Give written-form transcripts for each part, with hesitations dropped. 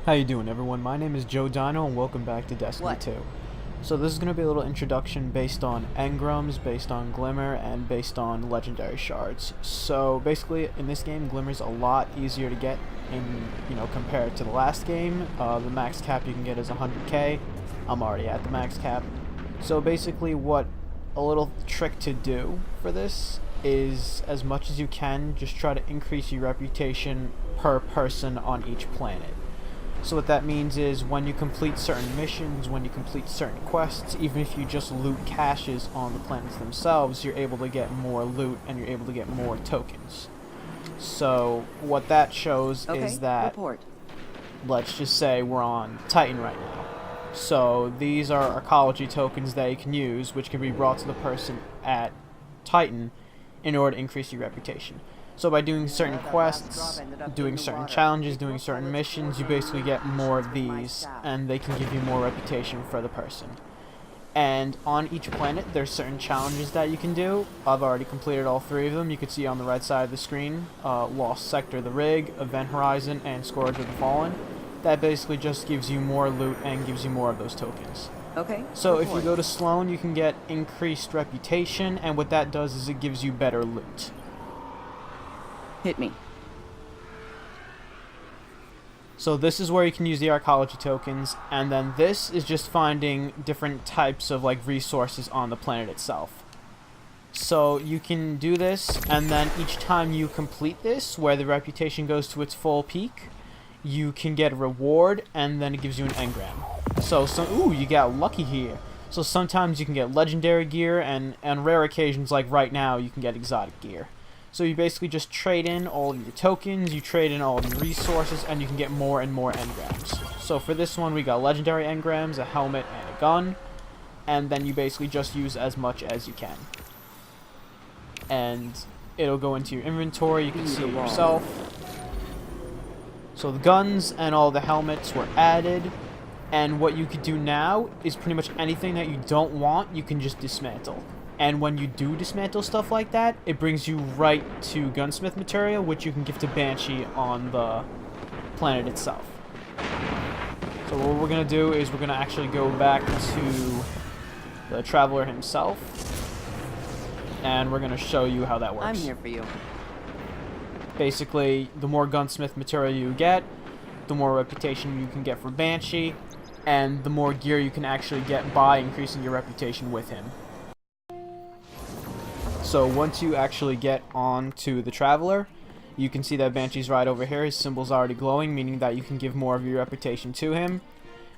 How you doing, everyone? My name is Joe Dino and welcome back to Destiny 2. So this is going to be a little introduction based on engrams, based on glimmer, and based on legendary shards. So basically in this game, glimmer's a lot easier to get compared to the last game. The max cap you can get is 100k. I'm already at the max cap. So basically what a little trick to do for this is, as much as you can, just try to increase your reputation per person on each planet. So what that means is when you complete certain missions, when you complete certain quests, even if you just loot caches on the planets themselves, you're able to get more loot and you're able to get more tokens. So what that shows is that, let's just say we're on Titan right now. So these are arcology tokens that you can use, which can be brought to the person at Titan in order to increase your reputation. So by doing certain quests, doing certain challenges, doing certain missions, you basically get more of these, and they can give you more reputation for the person. And on each planet, there's certain challenges that you can do. I've already completed all 3 of them. You can see on the right side of the screen, Lost Sector, the Rig, Event Horizon, and Scourge of the Fallen. That basically just gives you more loot and gives you more of those tokens. Okay. So if you go to Sloan, you can get increased reputation, and what that does is it gives you better loot. Hit me. So this is where you can use the arcology tokens, and then this is just finding different types of resources on the planet itself. So you can do this, and then each time you complete this, where the reputation goes to its full peak, you can get a reward, and then it gives you an engram. So ooh, you got lucky here. So sometimes you can get legendary gear, and on rare occasions like right now, you can get exotic gear. So you basically just trade in all of your tokens, you trade in all of your resources, and you can get more and more engrams. So for this one, we got legendary engrams, a helmet, and a gun. And then you basically just use as much as you can. And it'll go into your inventory, you can see it yourself. So the guns and all the helmets were added. And what you could do now is pretty much anything that you don't want, you can just dismantle. And when you do dismantle stuff like that, it brings you right to gunsmith material, which you can give to Banshee on the planet itself. So what we're going to do is we're going to actually go back to the Traveler himself, and we're going to show you how that works. I'm here for you. Basically, the more gunsmith material you get, the more reputation you can get for Banshee, and the more gear you can actually get by increasing your reputation with him. So once you actually get on to the Traveler, you can see that Banshee's right over here. His symbol's already glowing, meaning that you can give more of your reputation to him.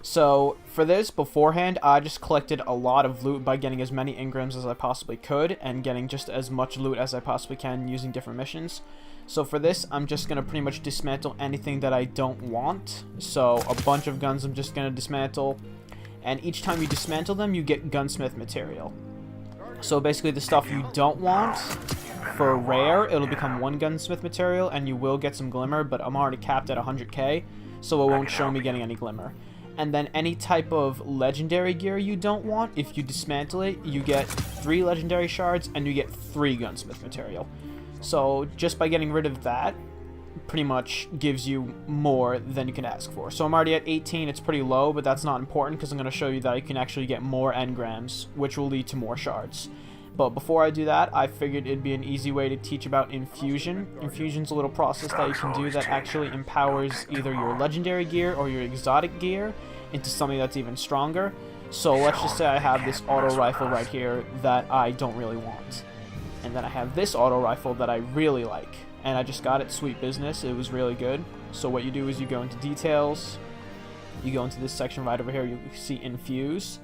So for this, beforehand, I just collected a lot of loot by getting as many engrams as I possibly could and getting just as much loot as I possibly can using different missions. So for this, I'm just going to pretty much dismantle anything that I don't want. So a bunch of guns I'm just going to dismantle. And each time you dismantle them, you get gunsmith material. So basically the stuff you don't want, for rare, it'll become 1 gunsmith material, and you will get some glimmer, but I'm already capped at 100k, so it won't show me getting any glimmer. And then any type of legendary gear you don't want, if you dismantle it, you get 3 legendary shards, and you get 3 gunsmith material. So just by getting rid of that, pretty much gives you more than you can ask for. So I'm already at 18, it's pretty low, but that's not important because I'm going to show you that you can actually get more engrams, which will lead to more shards. But before I do that, I figured it'd be an easy way to teach about infusion. Infusion's a little process that you can do that actually empowers either your legendary gear or your exotic gear into something that's even stronger. So let's just say I have this auto rifle right here that I don't really want. And then I have this auto rifle that I really like. And I just got it, sweet business, it was really good. So what you do is you go into details, you go into this section right over here, you see infuse.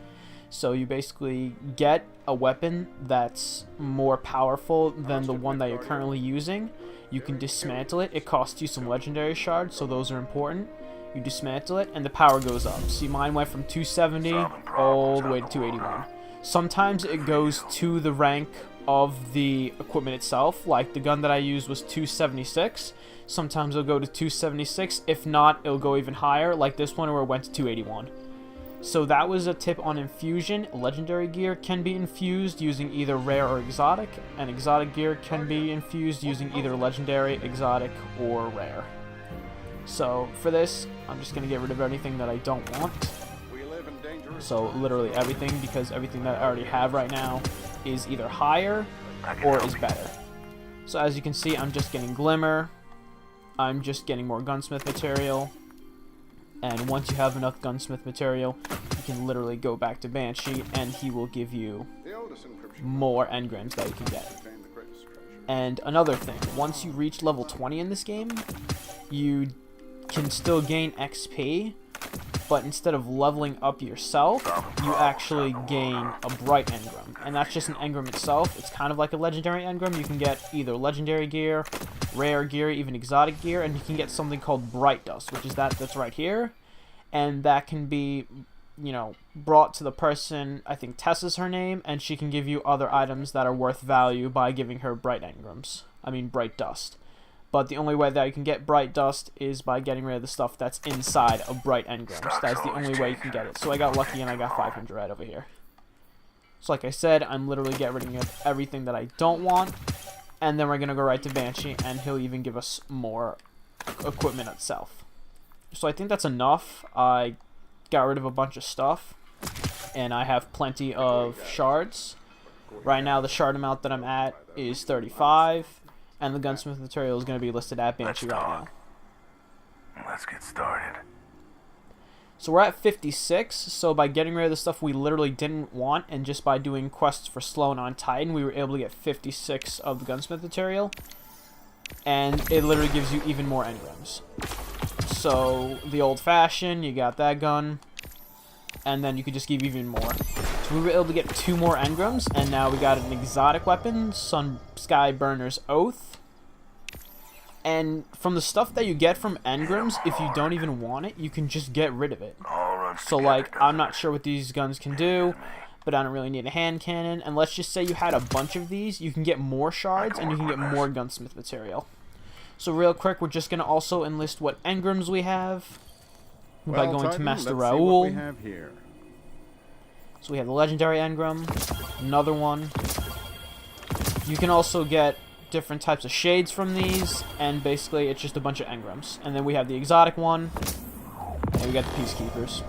So you basically get a weapon that's more powerful than the one that you're currently using. You can dismantle it, it costs you some legendary shards, so those are important. You dismantle it and the power goes up. See, mine went from 270 all the way to 281. Sometimes it goes to the rank of the equipment itself, like the gun that I used was 276. Sometimes it'll go to 276, if not, it'll go even higher, like this one where it went to 281. So that was a tip on infusion. Legendary gear can be infused using either rare or exotic, and exotic gear can be infused using either legendary, exotic, or rare. So for this, I'm just going to get rid of anything that I don't want. So literally everything, because everything that I already have right now is either higher or is better. So as you can see, I'm just getting Glimmer. I'm just getting more gunsmith material. And once you have enough gunsmith material, you can literally go back to Banshee and he will give you more engrams that you can get. And another thing, once you reach level 20 in this game, you can still gain XP, but instead of leveling up yourself, you actually gain a bright engram. And that's just an engram itself. It's kind of like a legendary engram. You can get either legendary gear, rare gear, even exotic gear, and you can get something called bright dust, which is that's right here. And that can be, you know, brought to the person, I think Tessa's her name, and she can give you other items that are worth value by giving her bright engrams. I mean bright dust. But the only way that you can get bright dust is by getting rid of the stuff that's inside of bright engrams. That's the only way you can get it. So I got lucky and I got 500 right over here. So like I said, I'm literally getting rid of everything that I don't want. And then we're going to go right to Banshee, and he'll even give us more equipment itself. So I think that's enough. I got rid of a bunch of stuff. And I have plenty of shards. Right now the shard amount that I'm at is 35. And the gunsmith material is going to be listed at Banshee right now. Let's get started. So we're at 56, so by getting rid of the stuff we literally didn't want, and just by doing quests for Sloan on Titan, we were able to get 56 of the gunsmith material. And it literally gives you even more engrams. So the old-fashioned, you got that gun, and then you could just give even more. So we were able to get 2 more engrams, and now we got an exotic weapon, Skyburner's Oath. And from the stuff that you get from engrams, if you don't even want it, you can just get rid of it. So like, I'm not sure what these guns can do, but I don't really need a hand cannon. And let's just say you had a bunch of these, you can get more shards, and you can get more gunsmith material. So real quick, we're just going to also enlist what engrams we have by going to Master Raoul. So we have the legendary engram, another one. You can also get different types of shades from these, and basically it's just a bunch of engrams. And then we have the exotic one, and we got the peacekeepers.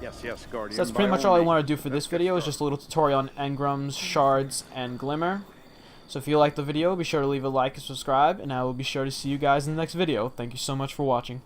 Yes, Guardian. So that's pretty much all I want to do for this video, is just a little tutorial on engrams, shards, and glimmer. So if you liked the video, be sure to leave a like and subscribe, and I will be sure to see you guys in the next video. Thank you so much for watching.